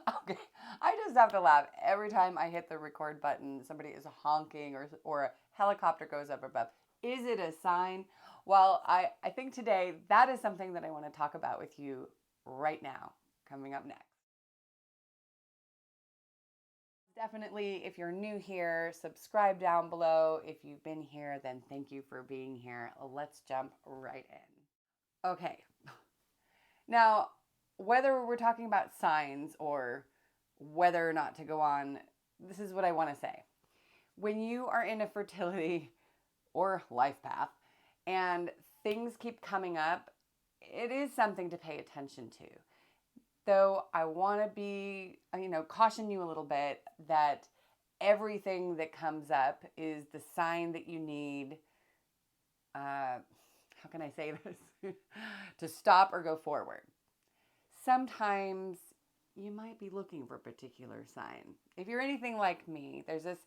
Okay, I just have to laugh every time I hit the record button. Somebody is honking, or a helicopter goes up above. Is it a sign? Well, I think today that is something that I want to talk about with you right now, coming up next. Definitely, if you're new here, subscribe down below. If you've been here, then thank you for being here. Let's jump right in. Okay, now, whether we're talking about signs or whether or not to go on, this is what I want to say. When you are in a fertility or life path and things keep coming up, it is something to pay attention to. Though I want to be, caution you a little bit that everything that comes up is the sign that you need, how can I say this, to stop or go forward. Sometimes you might be looking for a particular sign. If you're anything like me, there's this,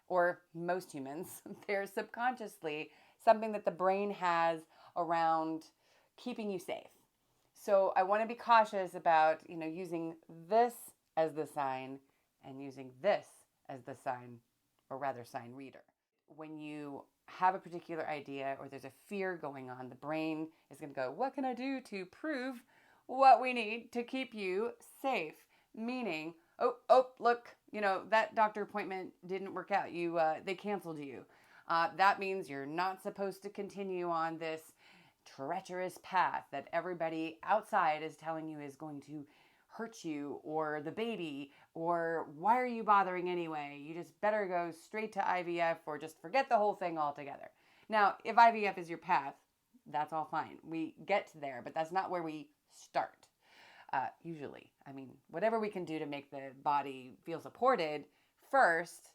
or most humans, there's subconsciously something that the brain has around keeping you safe. So I want to be cautious about, using this as the sign and using this as the sign, or rather sign reader. When you have a particular idea or there's a fear going on, the brain is going to go, what can I do to prove what we need to keep you safe? Meaning, look, that doctor appointment didn't work out. They canceled you. That means you're not supposed to continue on this treacherous path that everybody outside is telling you is going to hurt you or the baby, or why are you bothering anyway? You just better go straight to IVF or just forget the whole thing altogether. Now, if IVF is your path, that's all fine. We get there, but that's not where we start. Usually, whatever we can do to make the body feel supported first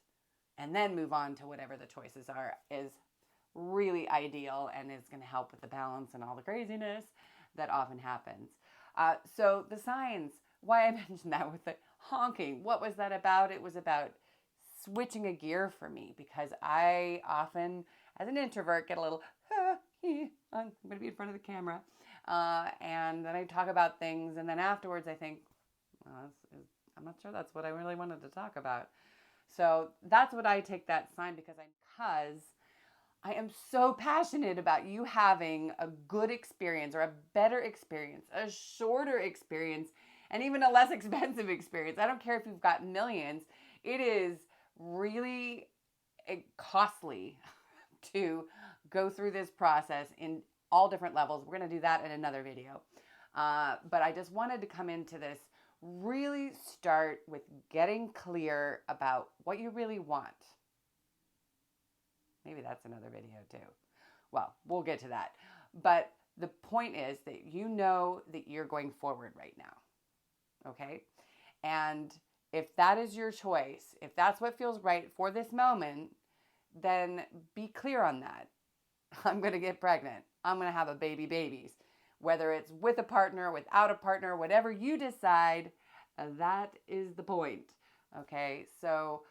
and then move on to whatever the choices are is really ideal and is going to help with the balance and all the craziness that often happens. So the signs, why I mentioned that with the honking, what was that about? It was about switching a gear for me, because I often, as an introvert, get a little, I'm going to be in front of the camera. And then I talk about things, and then afterwards I think, I'm not sure that's what I really wanted to talk about. So that's what I take that sign, because I am so passionate about you having a good experience, or a better experience, a shorter experience, and even a less expensive experience. I don't care if you've got millions. It is really costly to go through this process in all different levels. We're going to do that in another video. But I just wanted to come into this, really start with getting clear about what you really want. Maybe that's another video too. Well, we'll get to that. But the point is that you know that you're going forward right now. Okay? And if that is your choice, if that's what feels right for this moment, then be clear on that. I'm going to get pregnant. I'm going to have a babies. Whether it's with a partner, without a partner, whatever you decide, that is the point. Okay? So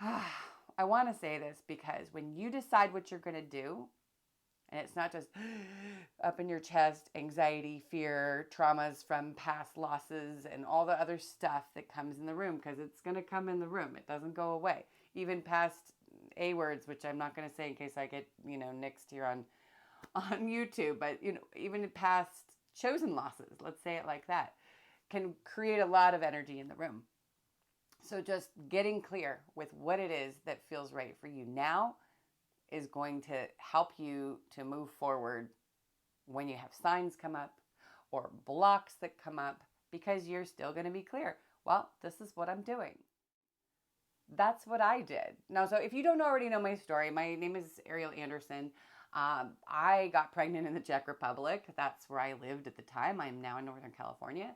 I want to say this, because when you decide what you're going to do, and it's not just up in your chest, anxiety, fear, traumas from past losses, and all the other stuff that comes in the room, because it's going to come in the room. It doesn't go away. Even past A words, which I'm not going to say in case I get, nixed here on YouTube, but, even past chosen losses, let's say it like that, can create a lot of energy in the room. So just getting clear with what it is that feels right for you now is going to help you to move forward when you have signs come up or blocks that come up, because you're still going to be clear. Well, this is what I'm doing. That's what I did. Now, so if you don't already know my story, my name is Ariel Andersson. I got pregnant in the Czech Republic. That's where I lived at the time. I'm now in Northern California.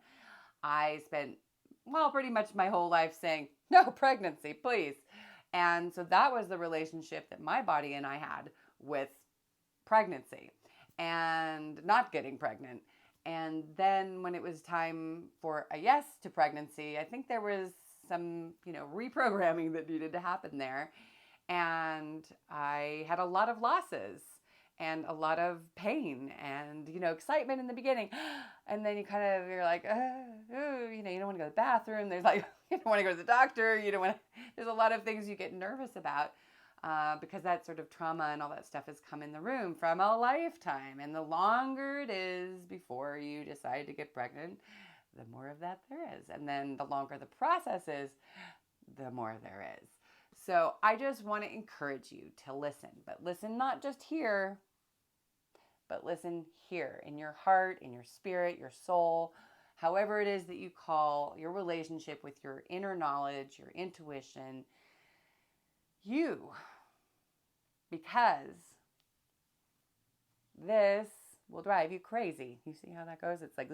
I spent, pretty much my whole life saying, no pregnancy, please. And so that was the relationship that my body and I had with pregnancy and not getting pregnant. And then when it was time for a yes to pregnancy, I think there was some, reprogramming that needed to happen there. And I had a lot of losses. and a lot of pain and, excitement in the beginning. And then you're like, ooh, you don't want to go to the bathroom. There's like, you don't want to go to the doctor. There's a lot of things you get nervous about because that sort of trauma and all that stuff has come in the room from a lifetime. And the longer it is before you decide to get pregnant, the more of that there is. And then the longer the process is, the more there is. So I just want to encourage you to listen, but listen not just here, but listen here in your heart, in your spirit, your soul, however it is that you call your relationship with your inner knowledge, your intuition, because this will drive you crazy. You see how that goes? It's like,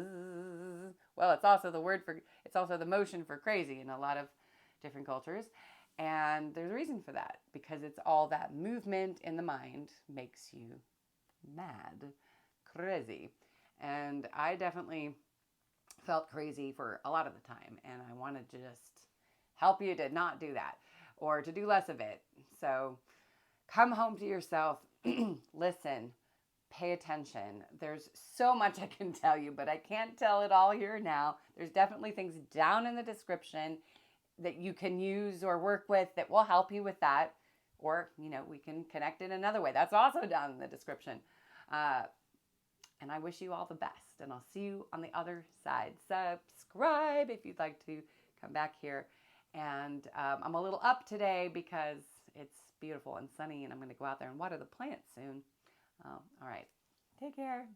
well, it's also the motion for crazy in a lot of different cultures. And there's a reason for that, because it's all that movement in the mind makes you mad, crazy. And I definitely felt crazy for a lot of the time. And I wanted to just help you to not do that or to do less of it. So come home to yourself, listen, pay attention. There's so much I can tell you, but I can't tell it all here now. There's definitely things down in the description that you can use or work with that will help you with that. Or, we can connect in another way. That's also down in the description. And I wish you all the best. And I'll see you on the other side. Subscribe if you'd like to come back here. And I'm a little up today because it's beautiful and sunny. And I'm going to go out there and water the plants soon. All right. Take care.